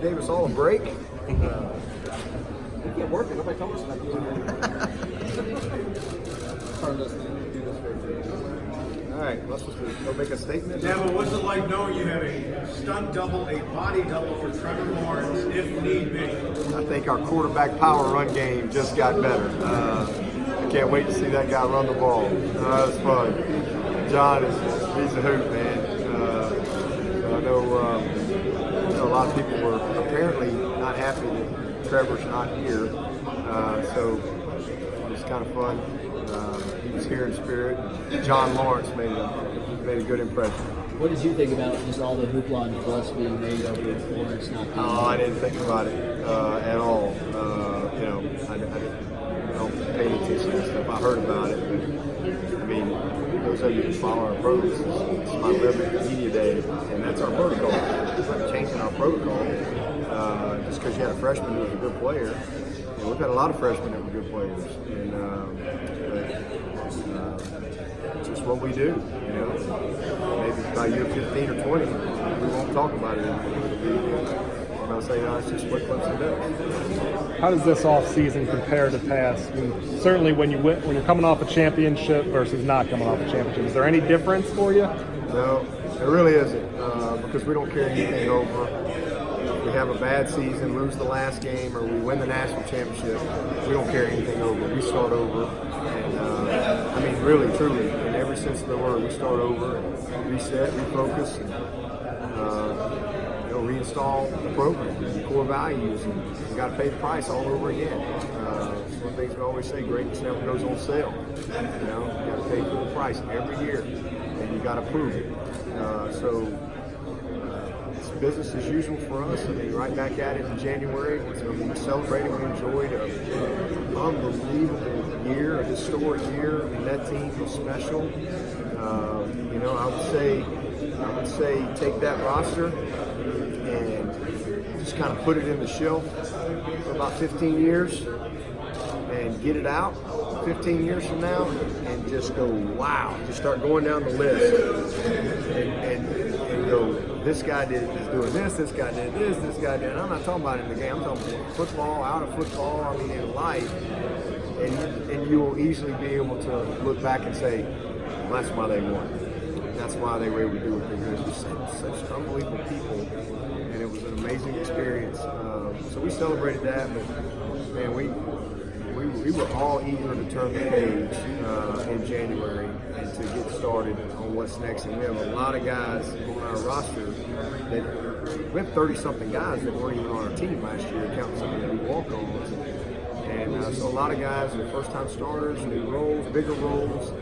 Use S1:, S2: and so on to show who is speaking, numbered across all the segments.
S1: gave us all a break.
S2: We can't work it. Nobody told us about doing
S1: All right, let's just go make a statement.
S3: Yeah, but what's it like knowing you have a stunt double, a body double for Trevor Lawrence, if need be?
S1: I think our quarterback power run game just got better. I can't wait to see that guy run the ball. That was fun. John he's a hoot, man. I know a lot of people were apparently not happy that Trevor's not here. So it was kind of fun. He was here in spirit. John Lawrence made a good impression.
S4: What did you think about just all the hoopla and fuss being made over Lawrence not being
S1: Oh, I didn't think about it at all. I don't pay attention to stuff. I heard about it, but I mean, those of you who follow our pros, it's my 11th media day, and that's our protocol. We're not changing our protocol just because you had a freshman who was a good player. And we've had a lot of freshmen that were good players, and it's just what we do. Maybe by year 15 or 20, we won't talk about it anymore. And I'll say, no, it's just what Clemson does.
S5: How does this off-season compare to past? Certainly when you're coming off a championship versus not coming off a championship, is there any difference for you?
S1: No, there really isn't, because we don't carry anything over. If we have a bad season, lose the last game, or we win the national championship, we don't carry anything over. We start over, and I mean, really, truly, in every sense of the word, we start over, reset, refocus, and reinstall the program, the core values, and you got to pay the price all over again. It's one of the things we always say: greatness never goes on sale. You got to pay for the price every year, and you got to prove it. It's business as usual for us. I mean, right back at it in January. We celebrated. We enjoyed an unbelievable year, a historic year. I mean, that team was special. I would say take that roster and just kind of put it in the shelf for about 15 years and get it out 15 years from now and just go, wow, just start going down the list and go, this guy is doing this guy did this guy did. And I'm not talking about in the game, I'm talking about football, out of football, I mean in life. And you will easily be able to look back and say, well, that's why they won. That's why they were able to do what they did. Such unbelievable people, and it was an amazing experience. So we celebrated that, but man, we were all eager to turn the page in January and to get started on what's next. And we have a lot of guys on our roster that we have 30-something guys that weren't even on our team last year, counting some of the new walk-ons. And so a lot of guys are first-time starters, new roles, bigger roles.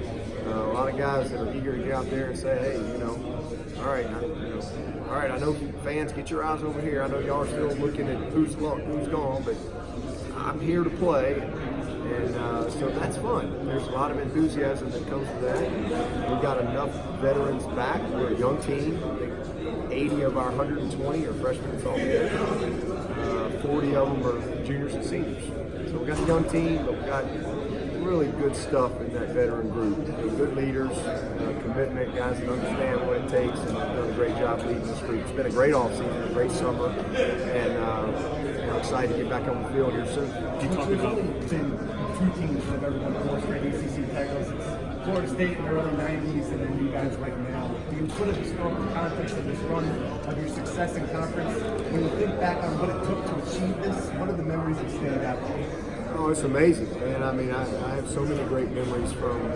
S1: A lot of guys that are eager to get out there and say, hey, all right, I know fans, get your eyes over here. I know y'all are still looking at who's gone, but I'm here to play. And so that's fun. There's a lot of enthusiasm that comes with that. We've got enough veterans back. We're a young team. I think 80 of our 120 are freshmen altogether. 40 of them are juniors and seniors. So we've got a young team, but we've got really good stuff in that veteran group. Good leaders, commitment, guys that understand what it takes, and have done a great job leading this group. It's been a great offseason, a great summer, and I'm excited to get back on the field here soon.
S2: There's only been two teams that have ever won four straight ACC titles. It's Florida State in the early 90s, and then you guys right now. Do you put a historical context of this run of your success in conference? When you think back on what it took to achieve this, what are the memories that stand out to you?
S1: Oh, it's amazing, man. I mean, I have so many great memories from,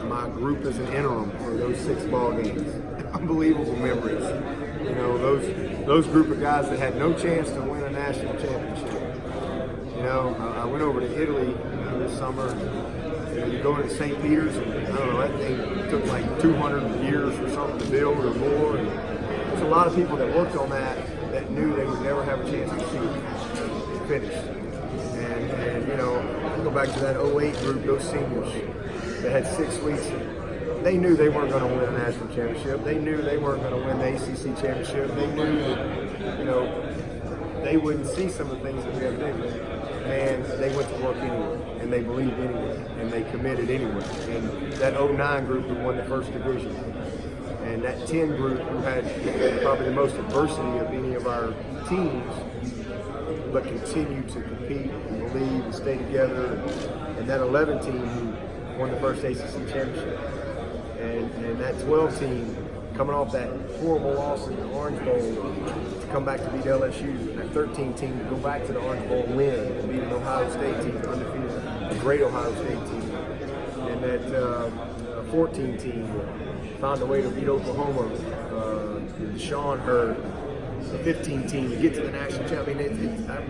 S1: my group as an interim for those 6 ball games. Unbelievable memories. Those group of guys that had no chance to win a national championship. I went over to Italy this summer. And you go into St. Peter's, and I don't know, that thing took like 200 years or something to build or more. And there's a lot of people that worked on that knew they would never have a chance to see it finished. And I go back to that 08 group, those seniors that had 6 weeks. They knew they weren't going to win a national championship. They knew they weren't going to win the ACC championship. They knew that, they wouldn't see some of the things that we have done. And they went to work anyway, and they believed anyway, and they committed anyway. And that 09 group who won the first division. And that 10 group who had probably the most adversity of any of our teams, but continued to compete and believe and stay together. And that 11 team who won the first ACC championship. And that 12 team coming off that horrible loss in the Orange Bowl to come back to beat LSU. And that 13 team to go back to the Orange Bowl and win and beat an Ohio State team, undefeated, a great Ohio State team. And that 14 team found a way to beat Oklahoma, Deshaun Hurd, the 15 team to get to the national championship.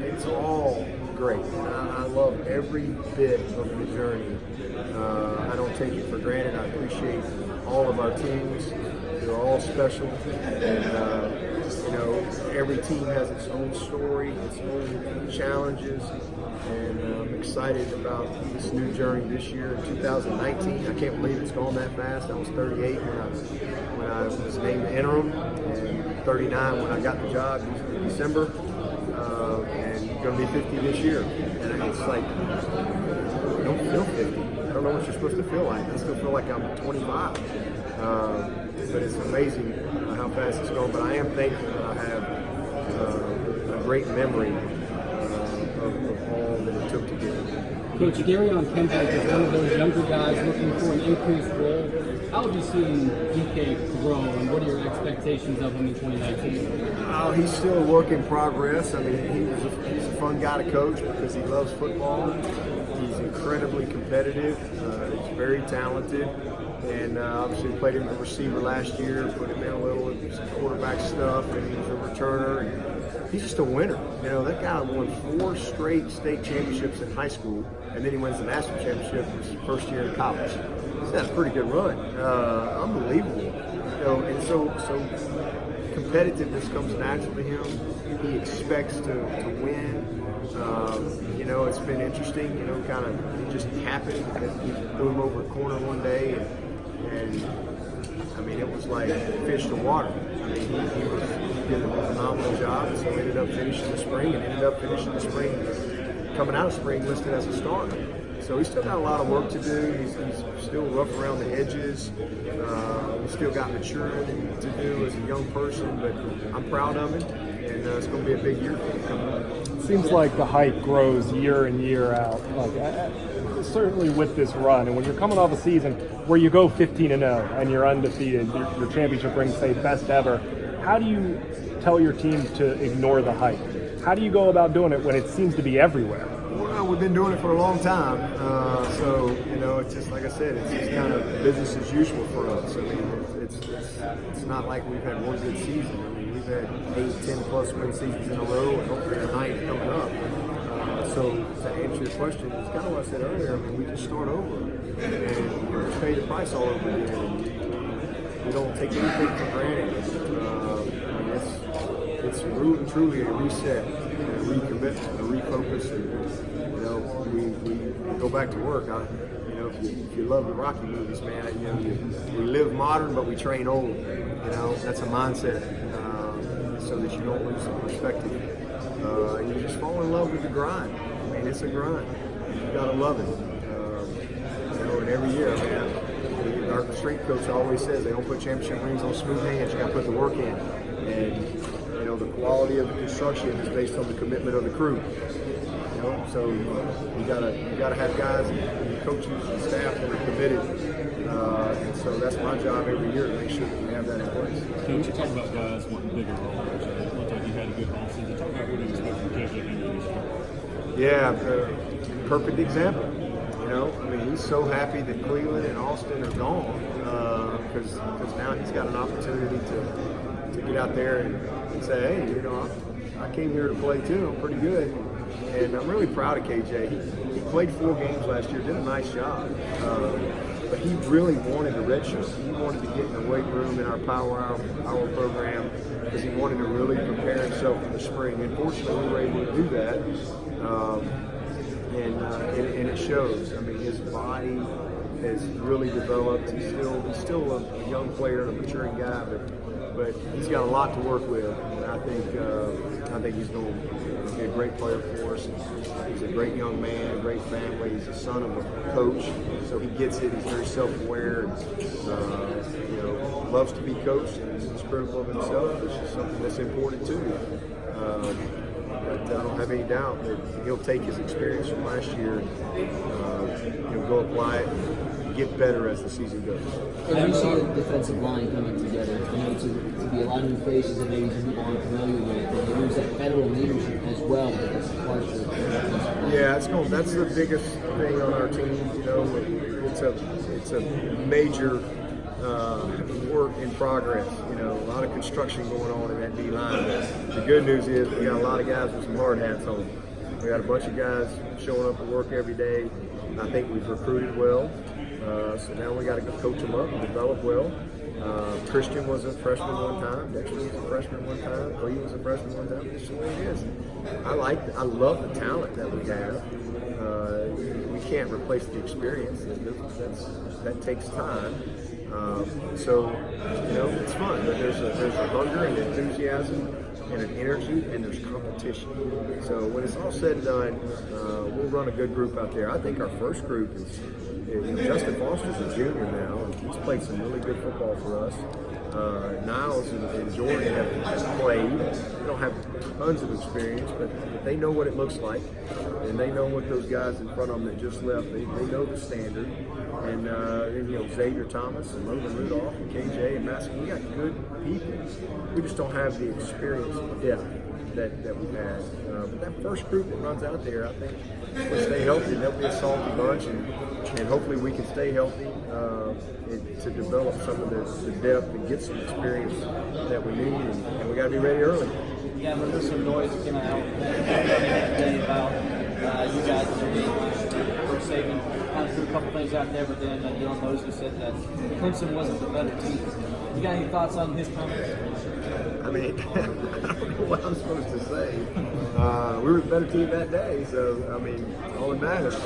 S1: It's all great. And I love every bit of the journey. I don't take it for granted. I appreciate all of our teams. They're all special. And, every team has its own story, its own challenges. And I'm excited about this new journey this year in 2019. I can't believe it's gone that fast. I was 38 when I was named the interim, and 39 when I got the job in December, and going to be 50 this year. And it's like, I don't feel 50. I don't know what you're supposed to feel like. I still feel like I'm 25. But it's amazing how fast it's going. But I am thankful that I have a great memory of all that it took to get here.
S6: Coach, Darion Kendrick is one of those younger guys looking for an increased role. How have you seen DK grow, and what are your expectations of him in 2019?
S1: Oh, he's still a work in progress. I mean, he's a fun guy to coach because he loves football. He's incredibly competitive. He's very talented. And obviously played him at receiver last year, put him in a little quarterback stuff, and he was a returner. And he's just a winner. That guy won 4 straight state championships in high school, and then he wins the national championship his first year in college. He's had a pretty good run. Unbelievable. And so competitiveness comes natural to him. He expects to win. It's been interesting, kind of it just happened that he threw him over a corner one day and I mean, it was like fish to water. I mean, he did a phenomenal job, so he ended up finishing the spring coming out of spring listed as a starter. So he's still got a lot of work to do. He's still rough around the edges. He's still got maturing to do as a young person, but I'm proud of him, and it's going to be a big year for him coming up.
S5: It seems like the hype grows year in, year out. Certainly with this run, and when you're coming off a season where you go 15-0 and you're undefeated, your championship ring, say, best ever, how do you tell your team to ignore the hype? How do you go about doing it when it seems to be everywhere?
S1: Well, we've been doing it for a long time, so it's just like I said, it's just kind of business as usual for us. I mean, it's not like we've had one good season. I mean, we've had 8, 10+ win seasons in a row, and hopefully a 9th coming up. So to answer your question, it's kind of what I said earlier. I mean, we just start over and we just pay the price all over again. We don't take anything for granted. I mean, it's truly a reset, a recommitment, a refocus. And, we go back to work. If you love the Rocky movies, man, we live modern, but we train old. That's a mindset, so that you don't lose the perspective. And you just fall in love with the grind. I mean, it's a grind. You gotta love it. And every year, man, our strength coach always says they don't put championship rings on smooth hands. You gotta put the work in. And the quality of the construction is based on the commitment of the crew. So you gotta have guys and coaches and staff that are committed. And so that's my job every year to make sure that we have that in place.
S7: Coach, you talk about guys wanting bigger roles. It looked like you had a good offseason. Talk about what you expect from KJ Henry this year.
S1: Yeah, perfect example. I mean, he's so happy that Cleveland and Austin are gone because now he's got an opportunity to get out there and say, hey, I came here to play too. I'm pretty good. And I'm really proud of KJ. He played 4 games last year, did a nice job. But he really wanted a redshirt. He wanted to get in the weight room in our power hour program because he wanted to really prepare himself for the spring. And fortunately, we were able to do that. And it shows. I mean, his body has really developed. He's still a young player and a maturing guy, but he's got a lot to work with. And I think he's going to be a great player for us. He's a great young man, a great family. He's the son of a coach, so he gets it. He's very self-aware. And, loves to be coached and is critical of himself, which is something that's important too. But I don't have any doubt that he'll take his experience from last year and he'll go apply it and get better as the season goes.
S4: And you see the defensive line coming together. I know to be a lot of new faces that maybe some people aren't familiar with, and they lose that veteran leadership as well. That's part of the
S1: Yeah, that's the biggest thing on our team. You know, it's a major work in progress. You know, a lot of construction going on in that D line. The good news is we got a lot of guys with some hard hats on. We got a bunch of guys showing up to work every day. I think we've recruited well. So now we got to go coach them up and develop well. Christian was a freshman one time. Dexter was a freshman one time. Clee was a freshman one time. It's the way it is. I love the talent that we have. We can't replace the experience. That takes time. So, you know, it's fun. But there's a hunger and enthusiasm and an energy, and there's competition. So when it's all said and done, we'll run a good group out there. I think our first group is Justin Foster's a junior now, and he's played some really good football for us. Niles and Jordan have played. They don't have tons of experience, but they know what it looks like, and they know what those guys in front of them that just left, they know the standard. And you know, Xavier Thomas and Logan Rudolph and KJ and Massey, we got good people. We just don't have the experience depth that we've had. But that first group that runs out there, I think, will stay healthy. They'll be a salty bunch, and hopefully we can stay healthy to develop some of the depth and get some experience that we need. And we got to be ready early.
S8: Yeah, but there's some noise that came out today about you guys Coach Saban kind of threw a couple things out there, but then Dylan Mosley said that Clemson wasn't the better team. You got any thoughts on his comments?
S1: I mean, I don't know what I'm supposed to say. We were the better team that day, so I mean, all that matters.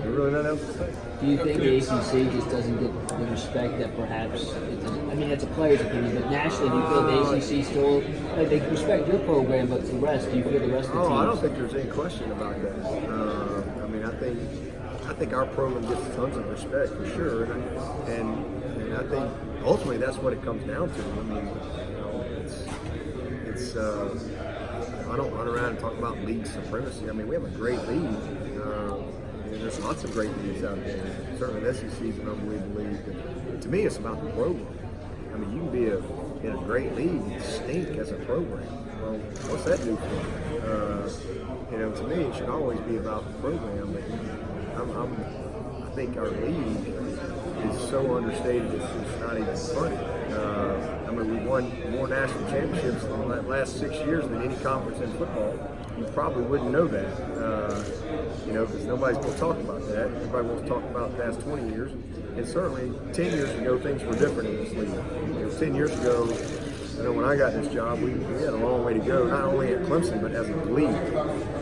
S1: There's really nothing else to say.
S4: Do you think the ACC just doesn't get the respect that perhaps it doesn't? I mean, that's a player's opinion, but nationally, do you feel the ACC still, like, they respect your program, but the rest, do you feel the rest of the teams?
S1: I don't think there's any question about that. I mean, I think our program gets tons of respect for sure, and I think ultimately that's what it comes down to. I mean, you know, it's I don't run around and talk about league supremacy. I mean, we have a great league. And there's lots of great leagues out there. Certainly the SEC is an unbelievable league. But to me, it's about the program. I mean, you can be in a great league and stink as a program. Well, what's that do for you? You know, to me, it should always be about the program. But I think our league is so understated, it's not even funny. I mean, we won more national championships in the last 6 years than any conference in football. You probably wouldn't know that, you know, because nobody's going to talk about that. Everybody wants to talk about the past 20 years. And certainly 10 years ago, things were different in this league. You know, 10 years ago, you know, when I got this job, we had a long way to go, not only at Clemson, but as a league.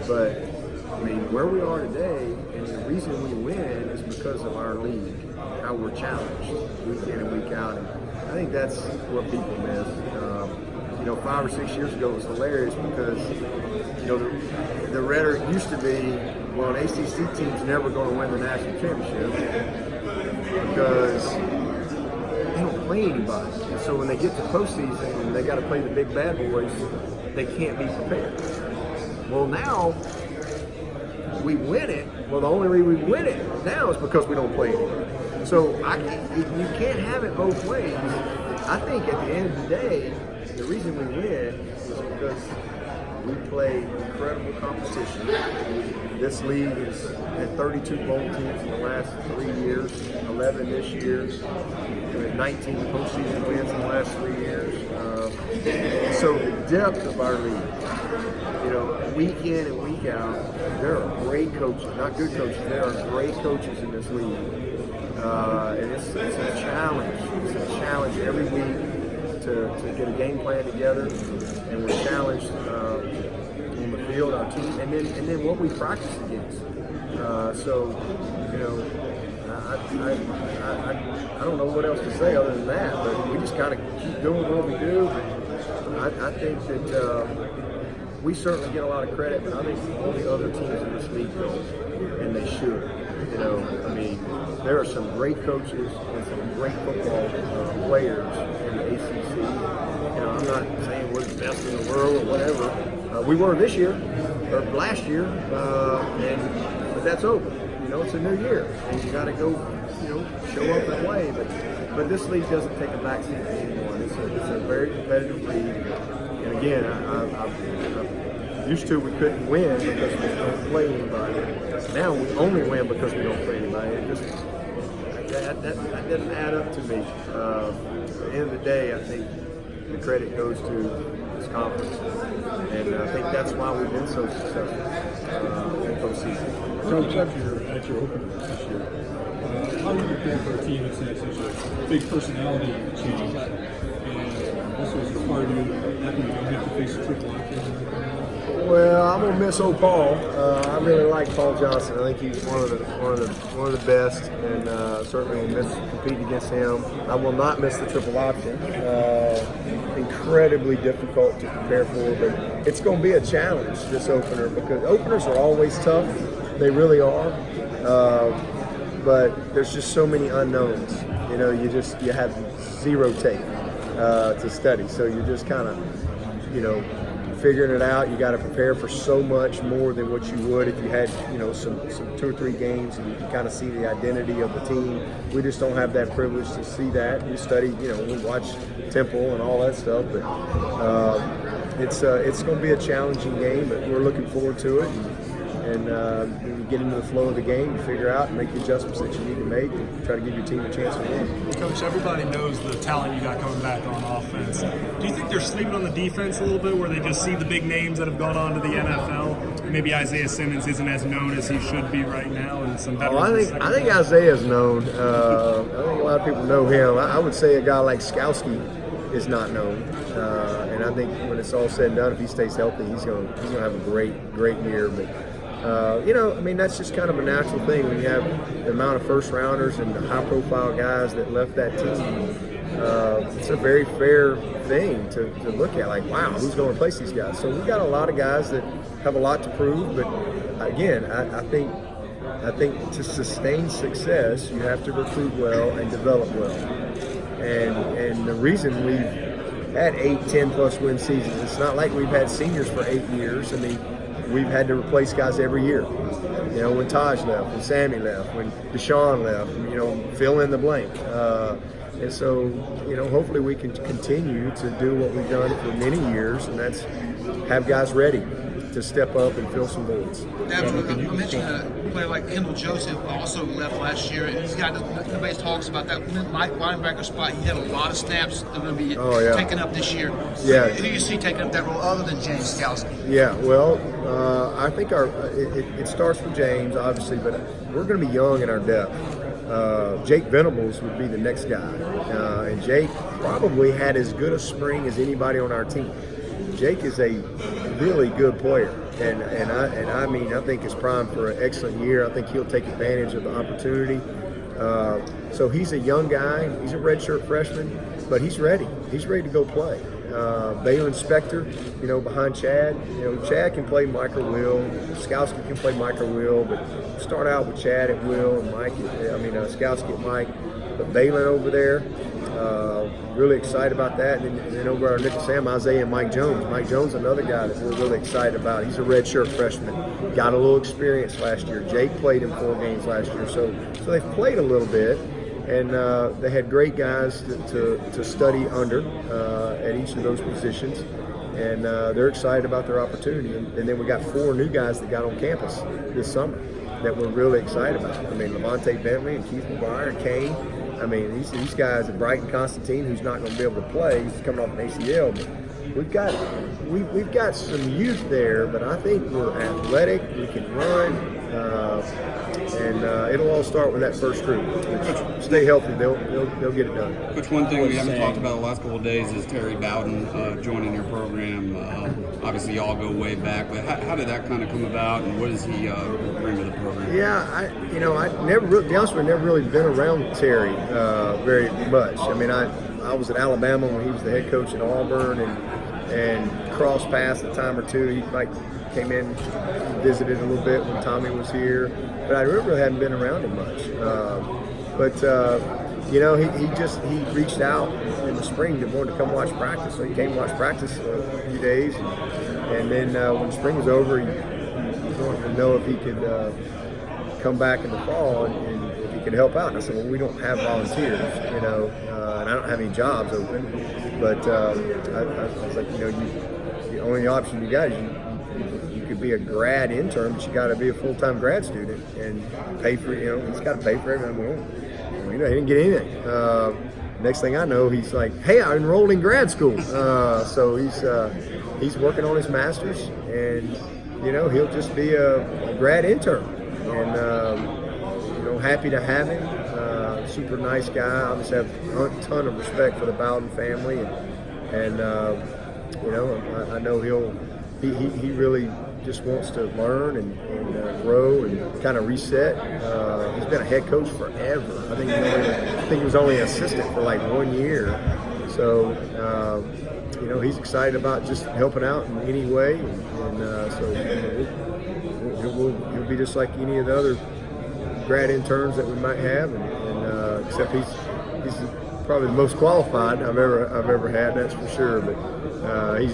S1: But, I mean, where we are today, and the reason we win is because of our league, how we're challenged week in and week out. And I think that's what people miss. You know, 5 or 6 years ago, it was hilarious because, you know, the rhetoric used to be, well, an ACC team's never going to win the national championship because they don't play anybody. And so when they get to postseason and they got to play the big bad boys, they can't be prepared. Well, now we win it. Well, the only reason we win it now is because we don't play anybody. So you can't have it both ways. I think at the end of the day, the reason we win is because we play incredible competition. This league has had 32 bowl teams in the last 3 years, 11 this year. We had 19 postseason wins in the last 3 years. So the depth of our league, you know, week in and week out, there are great coaches, not good coaches, there are great coaches in this league. And it's a challenge. It's a challenge every week to get a game plan together, and we're challenged on the field, our team, and then what we practice against. So, you know, I don't know what else to say other than that, but we just got to keep doing what we do. I think that we certainly get a lot of credit, but I think all the other teams in this league do, and they should. You know, I mean, there are some great coaches and some great football players in the ACC. You know, I'm not saying we're the best in the world or whatever. We were this year or last year, but that's over. You know, it's a new year, and you got to go, you know, show up and play. But this league doesn't take a backseat to anyone. It's a very competitive league. And again, I'm used to we couldn't win because we don't play anybody. Now we only win because we don't play anybody. It just that doesn't add up to me. At the end of the day, I think the credit goes to this conference, and I think that's why we've been so successful in postseason.
S7: Coach, at your opener this year, how do you prepare for a team that's had such a big personality change? And also, as a part of you, after you don't have to face a triple option?
S1: Well, I'm gonna miss old Paul. I really like Paul Johnson. I think he's one of the best, and certainly will miss competing against him. I will not miss the triple option. Incredibly difficult to prepare for, but it's going to be a challenge, this opener, because openers are always tough. They really are. But there's just so many unknowns. You know, you have zero tape to study, so you're just kind of, you know, figuring it out. You got to prepare for so much more than what you would if you had, you know, some 2 or 3 games and you can kind of see the identity of the team. We just don't have that privilege to see that. We study, you know, we watch Temple and all that stuff, but it's going to be a challenging game, but we're looking forward to it. And when you get into the flow of the game, you figure out and make the adjustments that you need to make and try to give your team a chance to win.
S5: Coach, everybody knows the talent you got coming back on offense. Do you think they're sleeping on the defense a little bit, where they just see the big names that have gone on to the NFL? And maybe Isaiah Simmons isn't as known as he should be right now, and some veterans.
S1: I think Isaiah's known. I think a lot of people know him. I would say a guy like Skowski is not known, and I think when it's all said and done, if he stays healthy, he's going to have a great year. But you know, I mean, that's just kind of a natural thing when you have the amount of first rounders and the high profile guys that left that team. It's a very fair thing to look at, like, wow, who's going to replace these guys? So we got a lot of guys that have a lot to prove, but again, I think to sustain success, you have to recruit well and develop well. And the reason we've had 8, 10+ win seasons, it's not like we've had seniors for 8 years. I mean, we've had to replace guys every year. You know, when Taj left, when Sammy left, when Deshaun left, you know, fill in the blank. And so, you know, hopefully we can continue to do what we've done for many years, and that's have guys ready to step up and fill some voids.
S9: I mentioned a player like Kendall Joseph also left last year, and he's got nobody talks about that linebacker spot. He had a lot of snaps that are going to be taken up this year.
S1: Yeah.
S9: Who do you see taking up that role other than James Skowski?
S1: Yeah, well, I think it starts with James, obviously, but we're going to be young in our depth. Jake Venables would be the next guy, and Jake probably had as good a spring as anybody on our team. Jake is a really good player, and I mean, I think is primed for an excellent year. I think he'll take advantage of the opportunity. So he's a young guy. He's a redshirt freshman, but he's ready. He's ready to go play. Balin Spector, you know, behind Chad. You know, Chad can play Mike or Will. Skowski can play Mike or Will, but start out with Chad at Will and Skowski at Mike. But Balin over there, really excited about that. And then over our nickel Sam, Isaiah and Mike Jones. Mike Jones, another guy that we're really excited about. He's a redshirt freshman. Got a little experience last year. Jake played in 4 games last year, so they've played a little bit. And they had great guys to study under at each of those positions. And they're excited about their opportunity. And then we got 4 new guys that got on campus this summer that we're really excited about. I mean, Levante Bentley and Keith McGuire and Kane. I mean, these guys, and Brighton Constantine, who's not going to be able to play. He's coming off an ACL. But we've got some youth there, but I think we're athletic. We can run. And it'll all start with that first group. Stay healthy, they'll get it done.
S10: Coach, one thing we haven't talked about the last couple of days is Terry Bowden joining your program. Obviously, y'all go way back, but how did that kind of come about, and what does he bring to the program?
S1: Yeah, I never really, to be honest with you, never really been around Terry very much. I mean, I was at Alabama when he was the head coach at Auburn, and crossed paths a time or two. came in, visited a little bit when Tommy was here, but I really hadn't been around him much. He reached out in the spring and wanted to come watch practice. So he came watch practice for a few days, and then when spring was over, he wanted to know if he could come back in the fall and if he could help out. And I said, well, we don't have volunteers, and I don't have any jobs open. But I was like, the only option you got is you could be a grad intern, but you got to be a full-time grad student and pay for, he's got to pay for everything. He didn't get anything. Next thing I know, he's like, hey, I enrolled in grad school. So he's working on his master's, and he'll just be a grad intern. And happy to have him. Super nice guy. I just have a ton of respect for the Bowden family, and I know he really just wants to learn and grow and kind of reset. He's been a head coach forever. I think he was only an assistant for like 1 year. So he's excited about just helping out in any way, he'll be just like any of the other grad interns that we might have, and except he's probably the most qualified I've ever had, that's for sure. But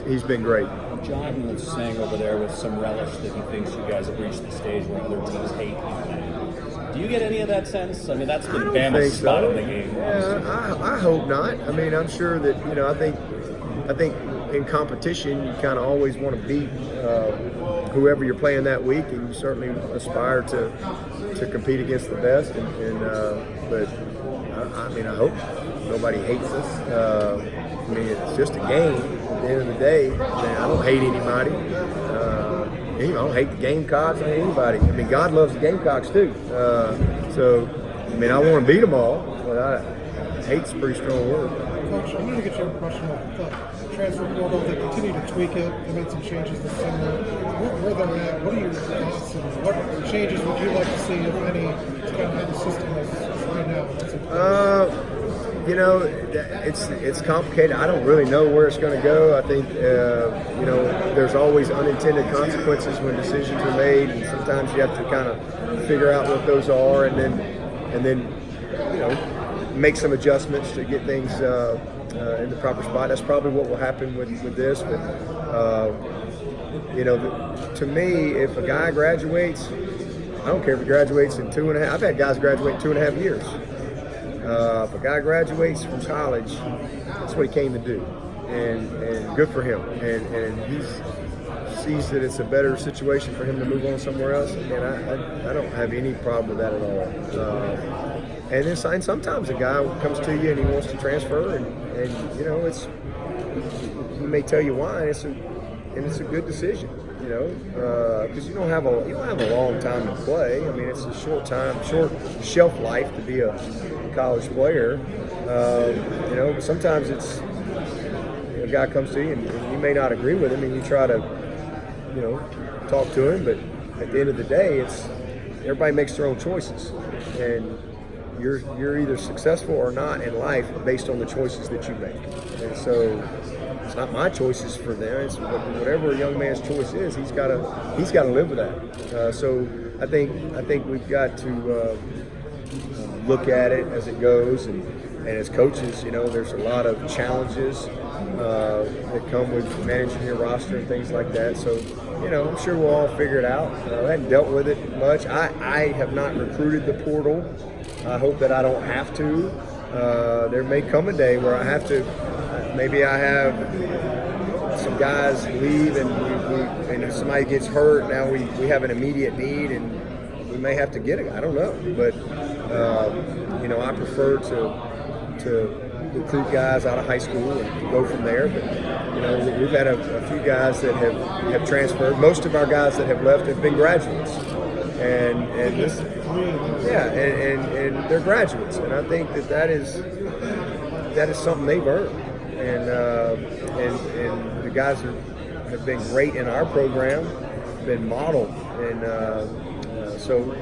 S1: he's been great.
S11: John was saying over there with some relish that he thinks you guys have reached the stage where other teams hate you. Do you get any of that sense? I mean, that's been Bama's spot in the game.
S1: Yeah, I hope not. I mean, I'm sure that I think in competition you kind of always want to beat whoever you're playing that week, and you certainly aspire to compete against the best. But I hope nobody hates us. It's just a game. At the end of the day, I don't hate anybody. I don't hate the Gamecocks. I hate anybody. God loves the Gamecocks too. So I want to beat them all, but hate's a pretty strong word.
S12: Coach, I wanted to get your impression of the transfer portal. They continue to tweak it. They made some changes this summer. Where they're at, what are your thoughts, and what changes would you like to see, if any, to kind of how the system is right now?
S1: It's complicated. I don't really know where it's going to go. I think, there's always unintended consequences when decisions are made, and sometimes you have to kind of figure out what those are, and then make some adjustments to get things in the proper spot. That's probably what will happen with this. But to me, if a guy graduates, I don't care if he graduates in 2.5. I've had guys graduate in 2.5 years. If a guy graduates from college, that's what he came to do, and good for him. And he sees that it's a better situation for him to move on somewhere else. And I don't have any problem with that at all. And then sometimes a guy comes to you and he wants to transfer, and he may tell you why, and it's a good decision. Because you don't have a long time to play. It's a short shelf life to be a college player. But sometimes it's a guy comes to you and you may not agree with him, and you try to talk to him. But at the end of the day, everybody makes their own choices, and you're either successful or not in life based on the choices that you make. And so it's not my choices for them. It's whatever a young man's choice is. He's got to live with that. So I think we've got to look at it as it goes, and as coaches, there's a lot of challenges that come with managing your roster and things like that. So I'm sure we'll all figure it out. I haven't dealt with it much. I have not recruited the portal. I hope that I don't have to. There may come a day where I have to. Maybe I have some guys leave, and if somebody gets hurt, now we have an immediate need, and we may have to get it. I don't know, but I prefer to recruit guys out of high school and go from there. But we've had a few guys that have transferred. Most of our guys that have left have been graduates, and they're graduates, and I think that is something they've earned. And the guys have been great in our program, been modeled, and So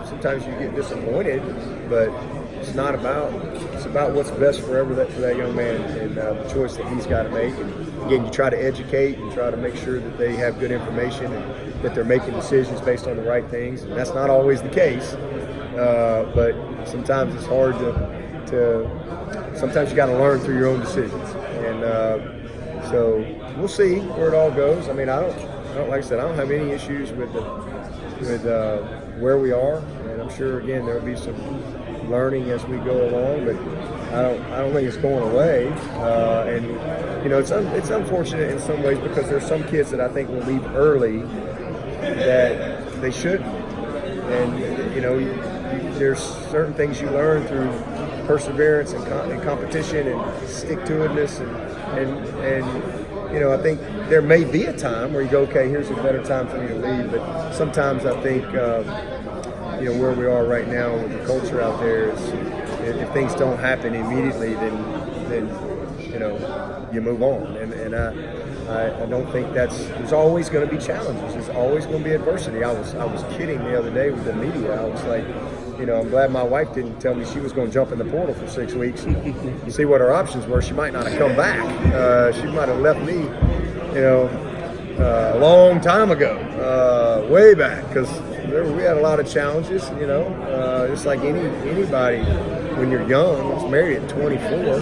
S1: sometimes you get disappointed, but it's not about. It's about what's best for that young man and the choice that he's got to make. And again, you try to educate and try to make sure that they have good information and that they're making decisions based on the right things. And that's not always the case, but sometimes it's hard to. Sometimes you got to learn through your own decisions, and so we'll see where it all goes. I mean, I don't like I said, I don't have any issues with where we are, and I'm sure again there will be some learning as we go along, but I don't think it's going away. And it's unfortunate in some ways because there's some kids that I think will leave early that they shouldn't, and there's certain things you learn through perseverance and competition and stick-to-itiveness and I think there may be a time where you go, okay, here's a better time for me to leave, but sometimes I think where we are right now with the culture out there is if things don't happen immediately, then you move on, and I don't think there's always going to be challenges. There's always going to be adversity. I was kidding the other day with the media. I was like, I'm glad my wife didn't tell me she was going to jump in the portal for 6 weeks and see what her options were. She might not have come back. She might have left me, a long time ago, way back, because we had a lot of challenges. Just like anybody when you're young. I was married at 24,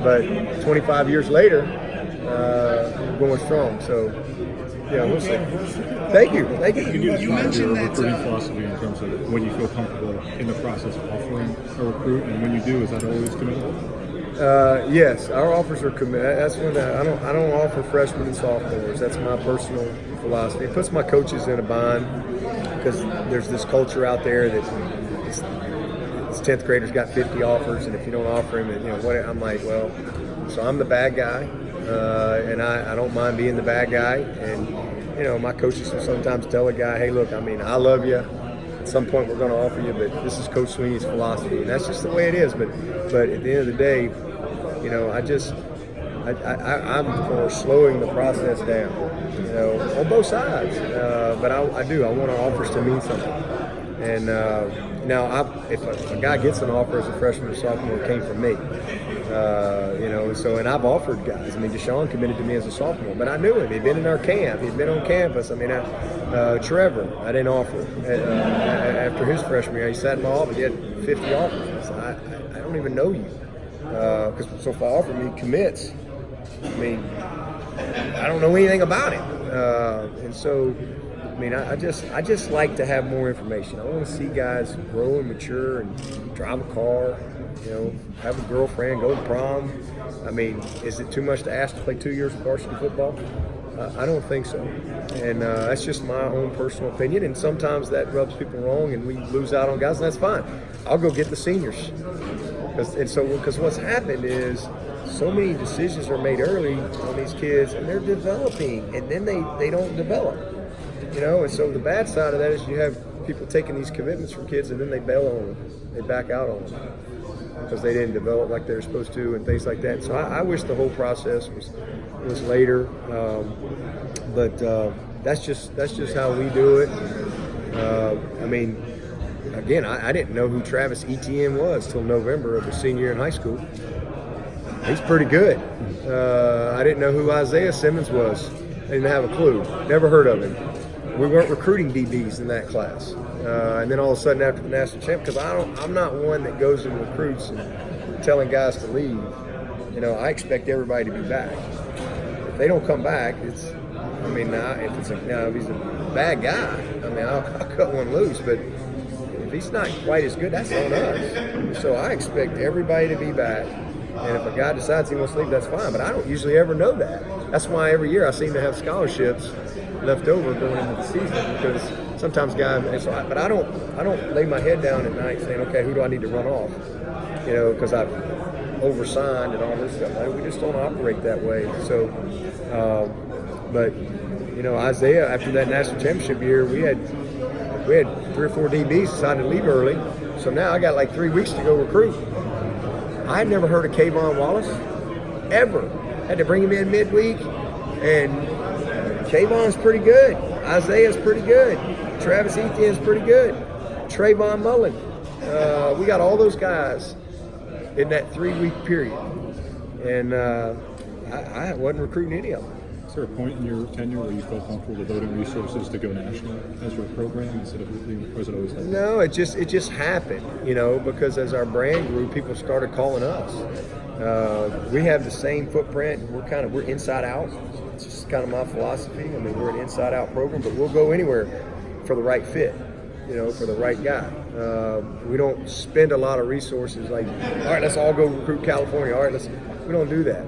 S1: but 25 years later, going strong. So. Yeah, we'll see. Thank you.
S7: Can you describe your recruiting philosophy in terms of when you feel comfortable in the process of offering a recruit, and when you do, is that always committed?
S1: Yes, our offers are committed. That's when I don't offer freshmen and sophomores. That's my personal philosophy. It puts my coaches in a bind because there's this culture out there that this 10th grader's got 50 offers, and if you don't offer him, I'm like, well, so I'm the bad guy. And I don't mind being the bad guy. And, my coaches will sometimes tell a guy, hey, look, I love you. At some point we're going to offer you, but this is Coach Sweeney's philosophy. And that's just the way it is. But at the end of the day, I'm for slowing the process down, on both sides. But I want our offers to mean something. And now, if a guy gets an offer as a freshman or sophomore, it came from me. And I've offered guys. Deshaun committed to me as a sophomore, but I knew him. He'd been in our camp. He'd been on campus. Trevor, I didn't offer. After his freshman year, he sat in my office. He had 50 offers. I don't even know you. Because so if I offer me commits, I don't know anything about him. And so, I just like to have more information. I want to see guys grow and mature and drive a car, have a girlfriend, go to prom. Is it too much to ask to play 2 years of varsity football? I don't think so. And that's just my own personal opinion. And sometimes that rubs people wrong and we lose out on guys, and that's fine. I'll go get the seniors. Because what's happened is so many decisions are made early on these kids, and they're developing, and then they don't develop. And so the bad side of that is you have people taking these commitments from kids, and then they bail on them. They back out on them because they didn't develop like they're supposed to and things like that. So I wish the whole process was later. But that's just how we do it. Again, I didn't know who Travis Etienne was till November of his senior year in high school. He's pretty good. I didn't know who Isaiah Simmons was. I didn't have a clue. Never heard of him. We weren't recruiting DBs in that class. And then all of a sudden after the national champ, because I'm not one that goes and recruits and telling guys to leave. I expect everybody to be back. If they don't come back, if he's a bad guy, I'll cut one loose. But if he's not quite as good, that's on us. So I expect everybody to be back. And if a guy decides he wants to leave, that's fine. But I don't usually ever know that. That's why every year I seem to have scholarships left over going into the season, because sometimes guys. But I don't lay my head down at night saying, okay, who do I need to run off? Because I've oversigned and all this stuff. We just don't operate that way. So, but Isaiah, after that national championship year, we had 3 or 4 DBs decided to leave early. So now I got like 3 weeks to go recruit. I had never heard of Kayvon Wallace, ever. Had to bring him in midweek, and Kayvon's pretty good. Isaiah's pretty good. Travis Etienne's pretty good. Trayvon Mullen. We got all those guys in that 3-week period. And I wasn't recruiting any of them.
S7: Is there a point in your tenure where you felt comfortable devoting resources to go national as your program instead of was it always like
S1: No, it just happened, because as our brand grew, people started calling us. We have the same footprint. We're inside out. It's just kind of my philosophy. I mean, we're an inside out program, but we'll go anywhere for the right fit, for the right guy. We don't spend a lot of resources like, all right, let's all go recruit California. All right, we don't do that.